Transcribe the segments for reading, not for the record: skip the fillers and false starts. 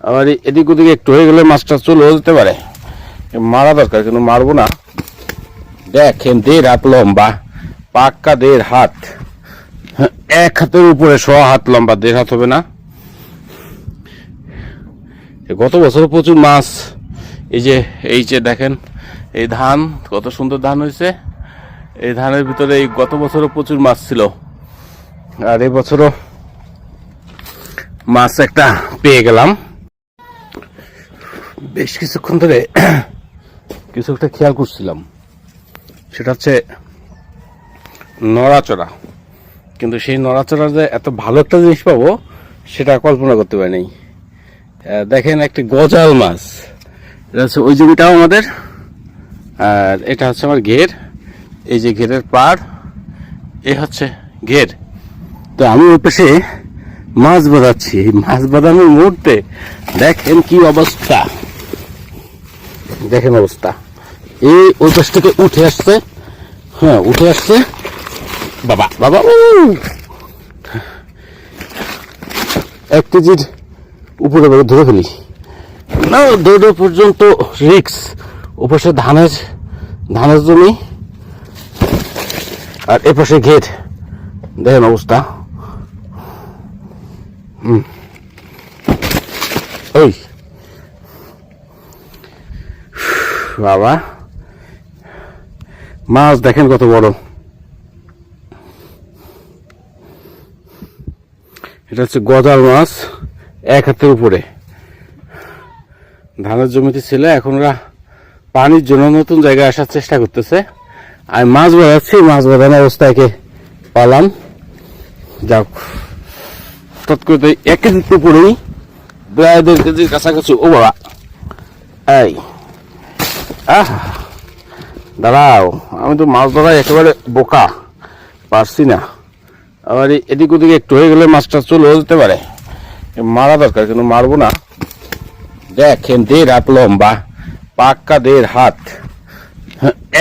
আবার এদিক ওদিকে একটু হয়ে গেলে মাছটা চলেও যেতে পারে, মারা দরকার কিন্তু মারবো না। দেখেন 1.5 হাত লম্বা, পাক্কা 1.5 হাত, 1 হাতের উপরে 100 হাত লম্বা, 1.5 হাত হবে না। গত বছর প্রচুর মাছ। এই যে দেখেন এই ধান, কত সুন্দর ধান হয়েছে। এই ধানের ভিতরে এই গত বছরও প্রচুর মাছ ছিল, আর এই বছরও মাছ একটা পেয়ে গেলাম। বেশ কিছুক্ষণ ধরে কিছু একটা খেয়াল করছিলাম, সেটা হচ্ছে নড়াচড়া। কিন্তু সেই নড়াচড়া যে এত ভালো একটা জিনিস পাবো সেটা কল্পনা করতে পারি নাই। দেখেন একটি গজাল মাছ, এটা হচ্ছে ওই জমিটাও আমাদের, আর এটা হচ্ছে আমার ঘের। এই যে ঘেরের পাড়, এই হচ্ছে ঘের। তো আমি ওই পাশে মাছ বাঁধাচ্ছি। এই মাছ বাঁধানোর মুহূর্তে দেখেন কি অবস্থা, দেখেন অবস্থা। এই ওই পাশ থেকে উঠে আসছে, হ্যাঁ উঠে আসছে বাবা বাবা, 1 কেজির উপরে ধরে ফেলি না, দৌড়ে পর্যন্ত রিক্স। ওপাশে ধানের জমি, আর এপাশে ঘের, দেখেন অবস্থা। ওই বাবা, মাছ দেখেন কত বড়। এটা হচ্ছে গজাল মাছ, 1 হাতের উপরে। ধানের জমিতে ছিল, এখন ওরা পানির জন্য নতুন জায়গায় আসার চেষ্টা করতেছে। আমি মাছ বাঁধাচ্ছি, মাছ বাঁধানো অবস্থায় পালাম। যাক, হঠাৎ করে 1 কেজির উপরেই, প্রায় 1.5 কেজির কাছাকাছি। ও বাবা, এই দাঁড়াও, আমি তো মাছ ধরায় একেবারে বোকা, পারছি না। আবার এদিক ওদিকে একটু হয়ে গেলে মাছটা চলেও যেতে পারে, মারা দরকার কিন্তু মারবো না। দেখেন 1.5 হাত লম্বা, পাক্কা 1.5 হাত,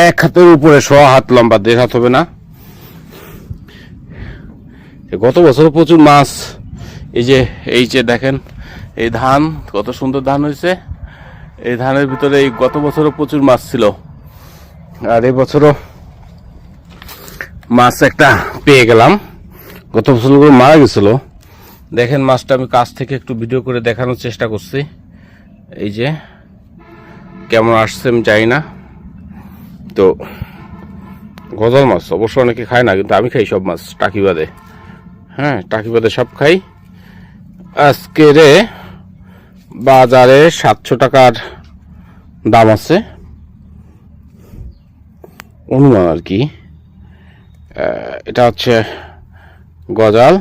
1 হাতের উপরে 100 হাত লম্বা, 1.5 হাত হবে না। গত বছর প্রচুর মাছ। এই যে দেখেন এই ধান, কত সুন্দর ধান হয়েছে। এই ধানের ভিতরে এই গত বছরও প্রচুর মাছ ছিল, আর এই বছরও মাছ একটা পেয়ে গেলাম। গত বছরগুলো মারা গেছিল। দেখেন মাছটা আমি কাছ থেকে একটু ভিডিও করে দেখানোর চেষ্টা করছি। এই যে কেমন আসছে আমি জানি না। তো গজাল মাছ অবশ্য অনেকে খায় না, কিন্তু আমি খাই সব মাছ, টাকি বাদে। হ্যাঁ, টাকি বাদে সব খাই। আজকে রে বাজারে 700 টাকার দাম আছে অনুমান আর কি। এটা হচ্ছে গজাল,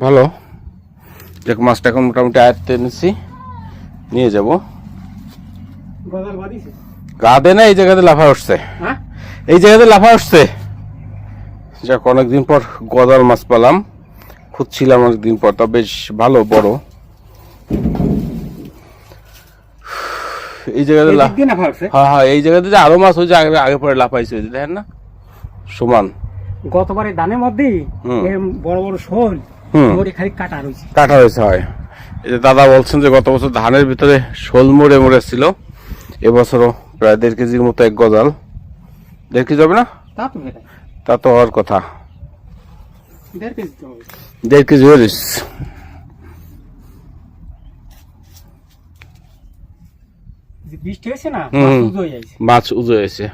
ভালো। দেখ মাছটা এখন মোটামুটি আয়ত্তে এনেছি, নিয়ে যাব। গা দে না, এই জায়গাতে লাফা উঠছে, এই জায়গাতে লাফা উঠছে। যাক, অনেকদিন পর গজাল মাছ পেলাম, খুঁজছিলাম অনেকদিন পর, তা বেশ ভালো বড়। এই জায়গাতে হ্যাঁ, এই জায়গাতে যে আরো মাছ হয়েছে, আগে পরে লাফাইছে, দেখেন না সমান। গতবারে ধানের মধ্যে বড় বড় শোল খালি কাটা রয়েছে। হয়, এই যে দাদা বলছেন যে গত বছর ধানের ভিতরে শোল মরে ছিল, এবছরও প্রায় 1.5 কেজির মতো এক গজাল। 1.5 কেজি হবে না? তা তো হওয়ার কথা, 1.5 কেজি হয়ে গেছে। বৃষ্টি হয়েছে না, মাছ উজো হয়েছে।